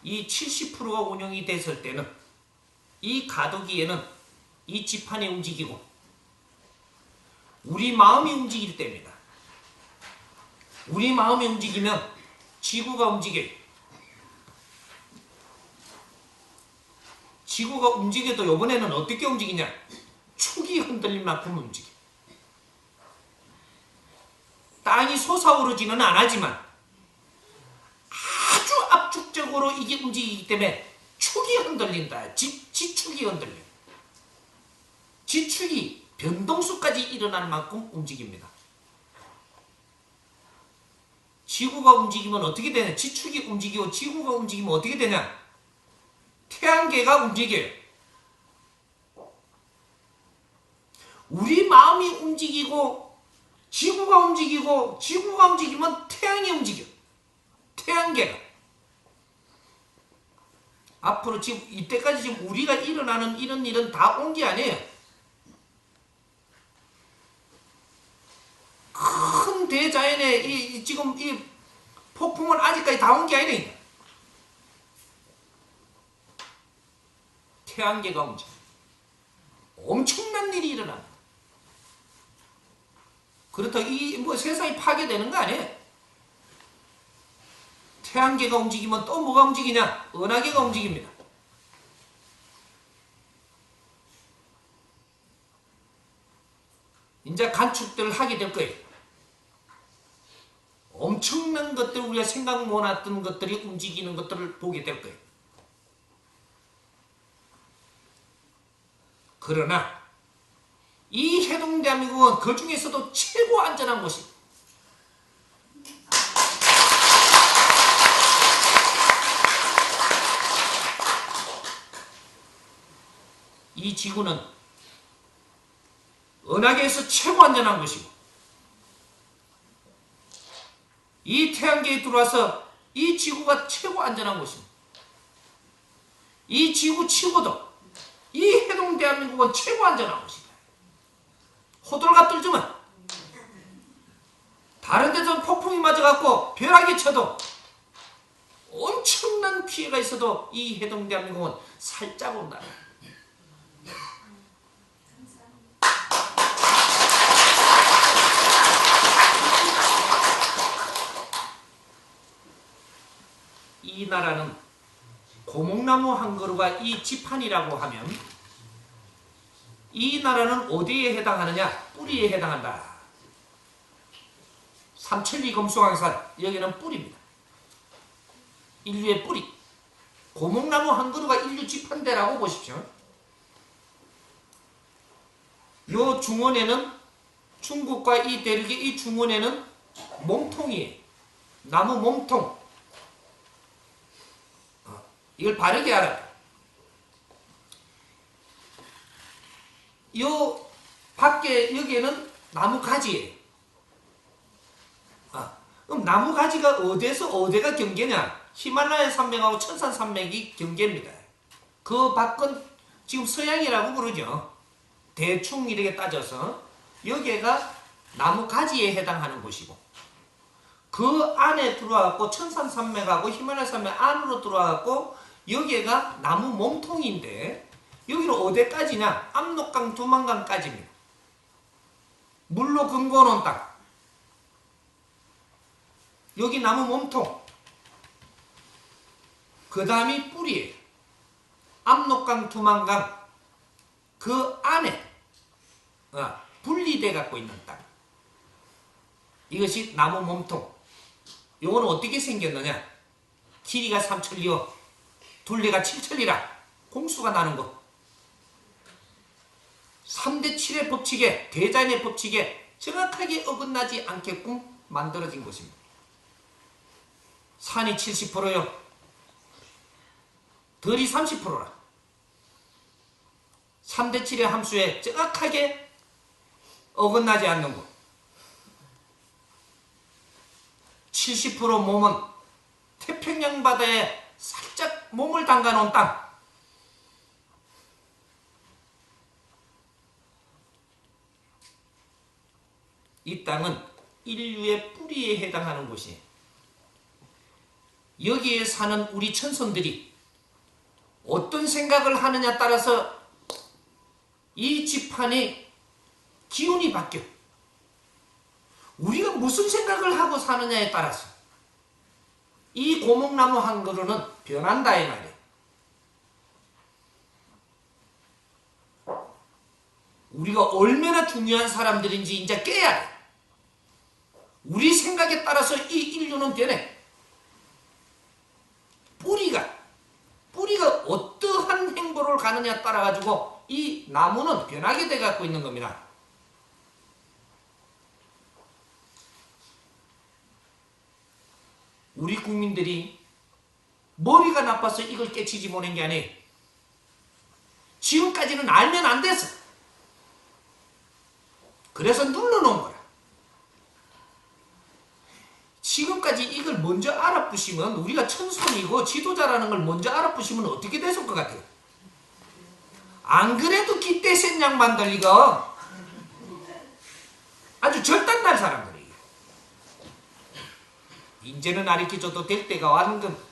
이 70%가 운영이 됐을 때는 이 가두기에는 이 지판이 움직이고 우리 마음이 움직일 때입니다. 우리 마음이 움직이면 지구가 움직여요. 지구가 움직여도 이번에는 어떻게 움직이냐? 축이 흔들릴 만큼 움직여. 땅이 솟아오르지는 않았지만 아주 압축적으로 이게 움직이기 때문에 축이 흔들린다. 지축이 흔들려. 지축이 변동수까지 일어날 만큼 움직입니다. 지구가 움직이면 어떻게 되냐? 지축이 움직이고 지구가 움직이면 어떻게 되냐? 태양계가 움직여요. 우리 마음이 움직이고 지구가 움직이고 지구가 움직이면 태양이 움직여. 태양계가. 앞으로 지금 이때까지 지금 우리가 일어나는 이런 일은 다 온 게 아니에요. 큰 대자연의 지금 이 폭풍은 아직까지 다 온 게 아니에요. 태양계가 움직여. 엄청난 일이 일어납니다. 그렇다고 이 세상이 파괴되는 거 아니에요. 태양계가 움직이면 또 뭐가 움직이냐? 은하계가 움직입니다. 이제 관측들을 하게 될 거예요. 엄청난 것들, 우리가 생각 못했던 것들이 움직이는 것들을 보게 될 거예요. 그러나 이 해동대한민국은 그 중에서도 최고 안전한 곳입니다. 이 지구는 은하계에서 최고 안전한 곳이고 이 태양계에 들어와서 이 지구가 최고 안전한 곳입니다. 이 지구 치고도 이 해동대한민국은 최고 안전한 곳입니다. 호들갑 떨지만 다른 데서 폭풍이 맞아갖고 벼락이 쳐도 엄청난 피해가 있어도 이 해동대한민국은 살짝 온다. 이 나라는 고목나무 한 그루가 이 지판이라고 하면 이 나라는 어디에 해당하느냐? 뿌리에 해당한다. 삼천리 금수강산, 여기는 뿌리입니다. 인류의 뿌리. 고목나무 한 그루가 인류 지판대라고 보십시오. 요 중원에는 중국과 이 대륙의 이 중원에는 몸통이에요. 나무 몸통. 이걸 바르게 알아요. 요 밖에 여기에는 나무 가지예요. 그럼 나무 가지가 어디에서 어디가 경계냐? 히말라야 산맥하고 천산 산맥이 경계입니다. 그 밖은 지금 서양이라고 부르죠. 대충 이렇게 따져서 여기가 나무 가지에 해당하는 곳이고 그 안에 들어와갖고 천산 산맥하고 히말라야 산맥 안으로 들어와갖고 여기가 나무 몸통인데 여기는 어디까지냐? 압록강 두만강까지입니다. 물로 금고놓은 땅. 여기 나무 몸통. 그 다음이 뿌리예요. 압록강 두만강 그 안에 분리돼 갖고 있는 땅. 이것이 나무 몸통. 요거는 어떻게 생겼느냐? 길이가 3천리요 둘레가 7천리라 공수가 나는 것. 3대 7의 법칙에 대자연의 법칙에 정확하게 어긋나지 않게끔 만들어진 것입니다. 산이 70%요. 들이 30%라. 3대 7의 함수에 정확하게 어긋나지 않는 것. 70% 몸은 태평양 바다에 살짝 몸을 담가 놓은 땅. 이 땅은 인류의 뿌리에 해당하는 곳이에요. 여기에 사는 우리 천손들이 어떤 생각을 하느냐에 따라서 이 집안의 기운이 바뀌어. 우리가 무슨 생각을 하고 사느냐에 따라서 이 고목나무 한 그루는 변한다 이 말이에요. 우리가 얼마나 중요한 사람들인지 이제 깨야 돼. 우리 생각에 따라서 이 인류는 변해. 뿌리가 어떠한 행보를 가느냐에 따라 가지고 이 나무는 변하게 돼 갖고 있는 겁니다. 우리 국민들이 머리가 나빠서 이걸 깨치지 못한 게 아니에요. 지금까지는 알면 안 됐어. 그래서 눌러놓은 거야. 지금까지 이걸 먼저 알아보시면, 우리가 천손이고 지도자라는 걸 먼저 알아보시면 어떻게 됐을 것 같아요? 안 그래도 기대 생략만들 이거 아주 절단날 사람들이에요. 이제는 가르쳐줘도 될 때가 왔는 건,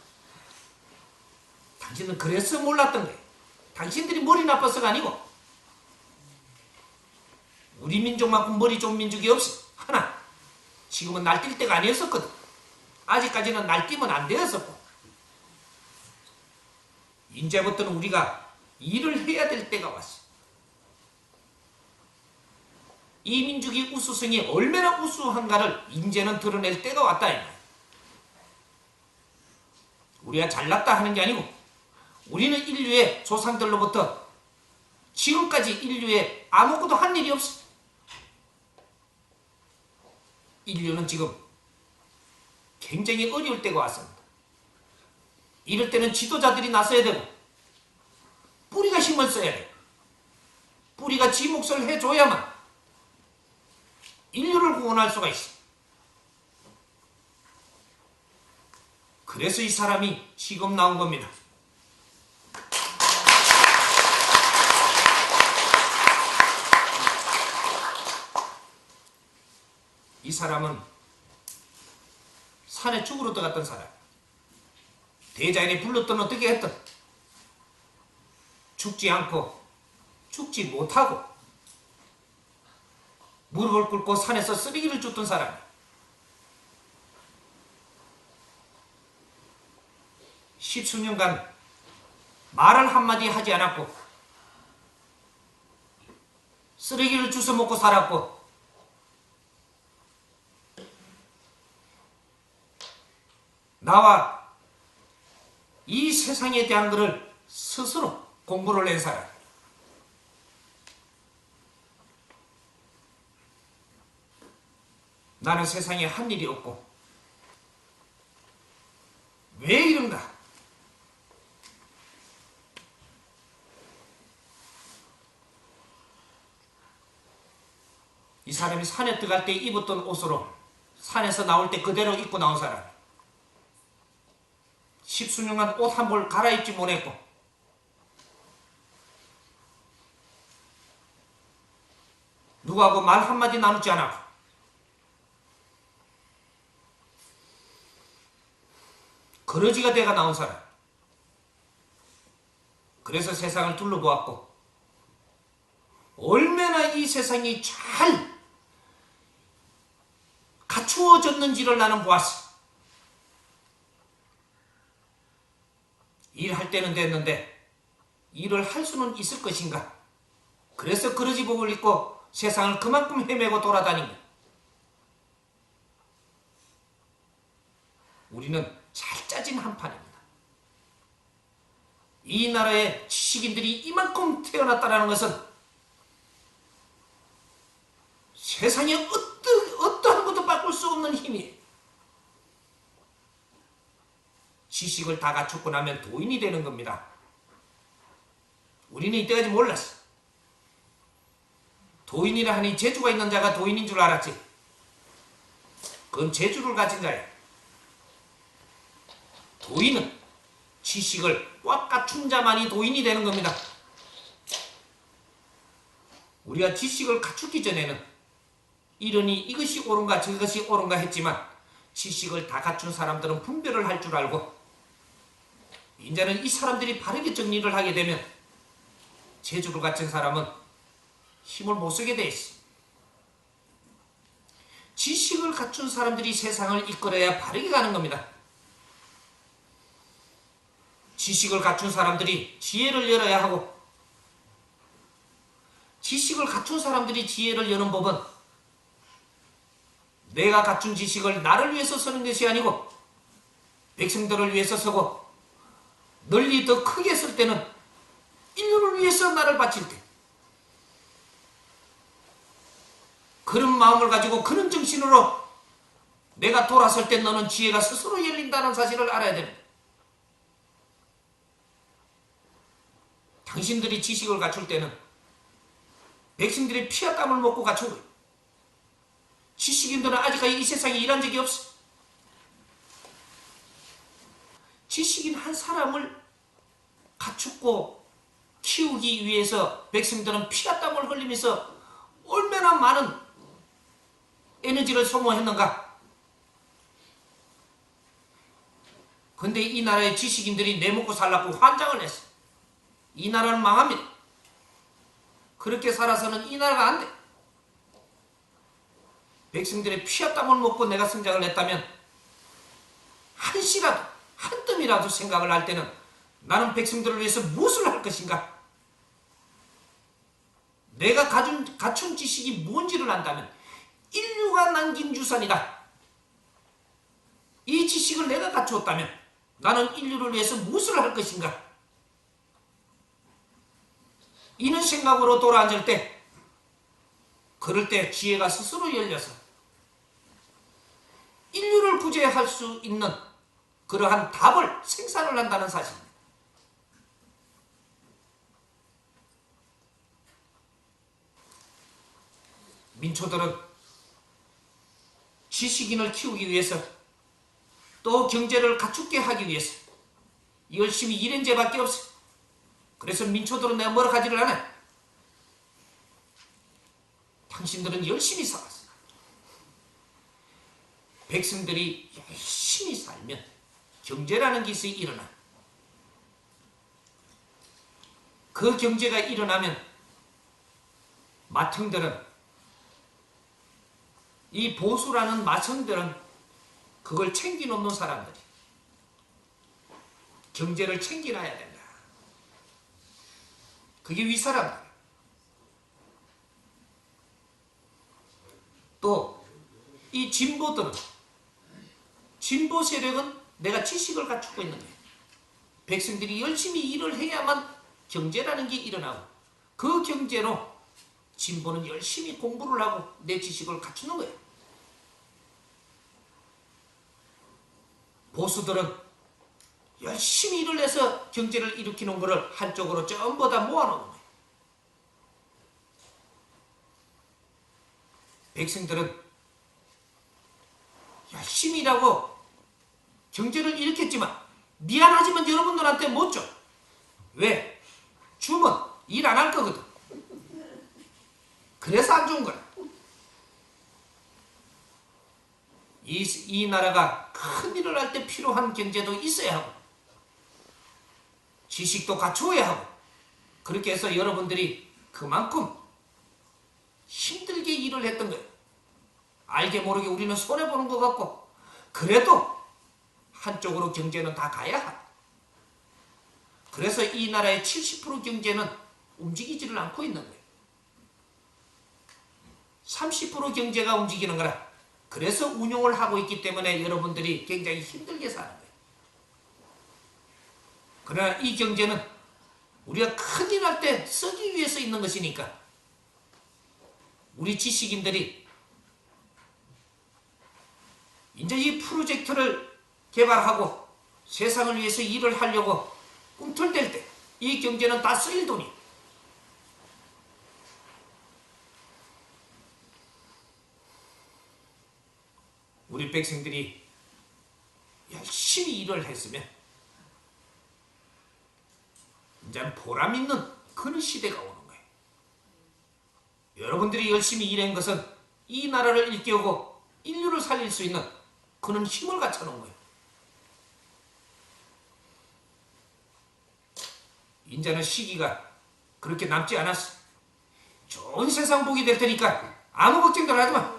당신은 그래서 몰랐던 거예요. 당신들이 머리 나빠서가 아니고, 우리 민족만큼 머리 좋은 민족이 없어. 하나, 지금은 날뛸 때가 아니었었거든. 아직까지는 날뛰면 안 되었었고, 이제부터는 우리가 일을 해야 될 때가 왔어. 이 민족이 우수성이 얼마나 우수한가를 이제는 드러낼 때가 왔다. 우리가 잘났다 하는 게 아니고, 우리는 인류의 조상들로부터 지금까지 인류에 아무것도 한 일이 없어. 인류는 지금 굉장히 어려울 때가 왔습니다. 이럴 때는 지도자들이 나서야 되고, 뿌리가 힘을 써야 돼. 뿌리가 지 몫을 해줘야만 인류를 구원할 수가 있어. 그래서 이 사람이 지금 나온 겁니다. 이 사람은 산에 죽으러 들어갔던 사람. 대자연이 불렀던 어떻게 했던, 죽지 않고 죽지 못하고 무릎을 꿇고 산에서 쓰레기를 줍던 사람. 십수년간 말을 한마디 하지 않았고 쓰레기를 주워 먹고 살았고, 나와 이 세상에 대한 것을 스스로 공부를 낸 사람. 나는 세상에 한 일이 없고 왜 이런가? 이 사람이 산에 들어갈 때 입었던 옷으로 산에서 나올 때 그대로 입고 나온 사람. 십수년간 옷 한 벌 갈아입지 못했고, 누구하고 말 한마디 나누지 않았고, 거러지가 돼가 나온 사람. 그래서 세상을 둘러보았고, 얼마나 이 세상이 잘 갖추어졌는지를 나는 보았어. 일할 때는 됐는데 일을 할 수는 있을 것인가? 그래서 그러지복을 입고 세상을 그만큼 헤매고 돌아다니고, 우리는 잘 짜진 한판입니다. 이 나라의 지식인들이 이만큼 태어났다는 것은 세상에 어떠한 것도 바꿀 수 없는 힘이에요. 지식을 다 갖추고 나면 도인이 되는 겁니다. 우리는 이때까지 몰랐어. 도인이라 하니 재주가 있는 자가 도인인 줄 알았지. 그건 재주를 가진 자야. 도인은 지식을 꽉 갖춘 자만이 도인이 되는 겁니다. 우리가 지식을 갖추기 전에는 이러니 이것이 옳은가 저것이 옳은가 했지만, 지식을 다 갖춘 사람들은 분별을 할 줄 알고 이제는 이 사람들이 바르게 정리를 하게 되면 제주를 갖춘 사람은 힘을 못 쓰게 돼 있어. 지식을 갖춘 사람들이 세상을 이끌어야 바르게 가는 겁니다. 지식을 갖춘 사람들이 지혜를 열어야 하고, 지식을 갖춘 사람들이 지혜를 여는 법은 내가 갖춘 지식을 나를 위해서 쓰는 것이 아니고 백성들을 위해서 쓰고, 널리 더 크게 쓸 때는 인류를 위해서 나를 바칠 때, 그런 마음을 가지고 그런 정신으로 내가 돌아설 때 너는 지혜가 스스로 열린다는 사실을 알아야 됩니다. 당신들이 지식을 갖출 때는 백성들이 피와 땀을 먹고 갖춘 거예요. 지식인들은 아직까지 이 세상에 일한 적이 없어. 지식인 한 사람을 갖추고 키우기 위해서 백성들은 피와 땀을 흘리면서 얼마나 많은 에너지를 소모했는가. 근데 이 나라의 지식인들이 내먹고 살라고 환장을 했어. 이 나라는 망합니다. 그렇게 살아서는 이 나라가 안 돼. 백성들의 피와 땀을 먹고 내가 성장을 했다면 한시라도, 한 뜸이라도 생각을 할 때는 나는 백성들을 위해서 무엇을 할 것인가? 내가 갖춘 지식이 뭔지를 안다면 인류가 남긴 유산이다. 이 지식을 내가 갖추었다면 나는 인류를 위해서 무엇을 할 것인가? 이런 생각으로 돌아앉을 때, 그럴 때 지혜가 스스로 열려서 인류를 구제할 수 있는 그러한 답을 생산을 한다는 사실입니다. 민초들은 지식인을 키우기 위해서, 또 경제를 갖추게 하기 위해서 열심히 일한 죄밖에 없어. 그래서 민초들은 내가 뭐라 하지를 않아. 당신들은 열심히 살았어. 백성들이 열심히 살면 경제라는 것이 일어나. 그 경제가 일어나면 마청들은, 이 보수라는 마청들은 그걸 챙겨놓는 사람들이 경제를 챙겨놔야 된다. 그게 윗사람들. 또 이 진보들은, 진보 세력은 내가 지식을 갖추고 있는 거예요. 백성들이 열심히 일을 해야만 경제라는 게 일어나고, 그 경제로 진보는 열심히 공부를 하고 내 지식을 갖추는 거예요. 보수들은 열심히 일을 해서 경제를 일으키는 것을 한쪽으로 전부 다 모아놓는 거예요. 백성들은 열심히 일하고 경제를 일으켰지만 미안하지만 여러분들한테 못 줘. 왜? 주면 일 안 할 거거든. 그래서 안 좋은 거야. 이 나라가 큰 일을 할 때 필요한 경제도 있어야 하고 지식도 갖추어야 하고, 그렇게 해서 여러분들이 그만큼 힘들게 일을 했던 거예요. 알게 모르게 우리는 손해보는 것 같고, 그래도 한쪽으로 경제는 다 가야 하고, 그래서 이 나라의 70% 경제는 움직이지를 않고 있는 거예요. 30% 경제가 움직이는 거라. 그래서 운용을 하고 있기 때문에 여러분들이 굉장히 힘들게 사는 거예요. 그러나 이 경제는 우리가 큰일 날 때 쓰기 위해서 있는 것이니까, 우리 지식인들이 이제 이 프로젝트를 개발하고 세상을 위해서 일을 하려고 꿈틀댈 때 이 경제는 다 쓰일 돈이. 우리 백성들이 열심히 일을 했으면 이제는 보람 있는 그런 시대가 오는 거예요. 여러분들이 열심히 일한 것은 이 나라를 일깨우고 인류를 살릴 수 있는 그런 힘을 갖춰놓은 거예요. 이제는 시기가 그렇게 남지 않았어. 좋은 세상 보게 될 테니까 아무 걱정들 하지 마.